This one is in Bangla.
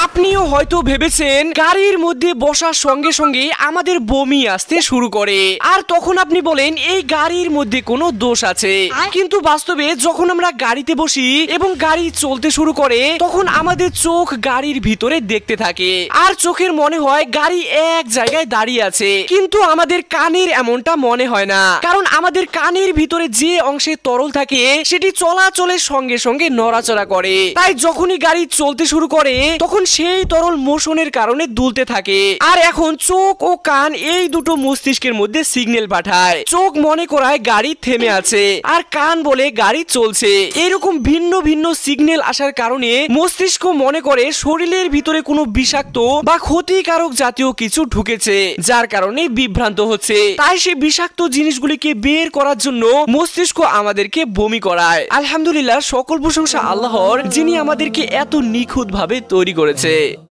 আপনিও হয়তো ভেবেছেন গাড়ির মধ্যে বসার সঙ্গে সঙ্গে আমাদের বমি আসতে শুরু করে, আর তখন আপনি বলেন এই গাড়ির মধ্যে কোনো দোষ আছে। কিন্তু বাস্তবে যখন আমরা গাড়িতে বসি এবং গাড়ি চলতে শুরু করে তখন আমাদের চোখ গাড়ির ভিতরে দেখতে থাকে, আর চোখের মনে হয় গাড়ি এক জায়গায় দাঁড়িয়ে আছে। কিন্তু আমাদের কানের এমনটা মনে হয় না, কারণ আমাদের কানের ভিতরে যে অংশে তরল থাকে সেটি চলাচলের সঙ্গে সঙ্গে নড়াচড়া করে। তাই যখনই গাড়ি চলতে শুরু করে তখন সেই তরল মোশনের কারণে দুলতে থাকে। আর এখন চোখ ও কান এই দুটো মস্তিষ্কের মধ্যে সিগন্যাল পাঠায়। চোখ মনে করায় গাড়ি থেমে আছে, আর কান বলে গাড়ি চলছে। এরকম ভিন্ন ভিন্ন সিগন্যাল আসার কারণে মস্তিষ্ক মনে করে শরীরের ভিতরে কোনো বিষাক্ত বা ক্ষতিকারক জাতীয় কিছু ঢুকেছে, যার কারণে বিভ্রান্ত হচ্ছে। তাই সেই বিষাক্ত জিনিসগুলিকে বের করার জন্য মস্তিষ্ক আমাদেরকে বমি করায়। আলহামদুলিল্লাহ, সকল প্রশংসা আল্লাহর, যিনি আমাদেরকে এত নিখুঁত ভাবে তৈরি করেছে।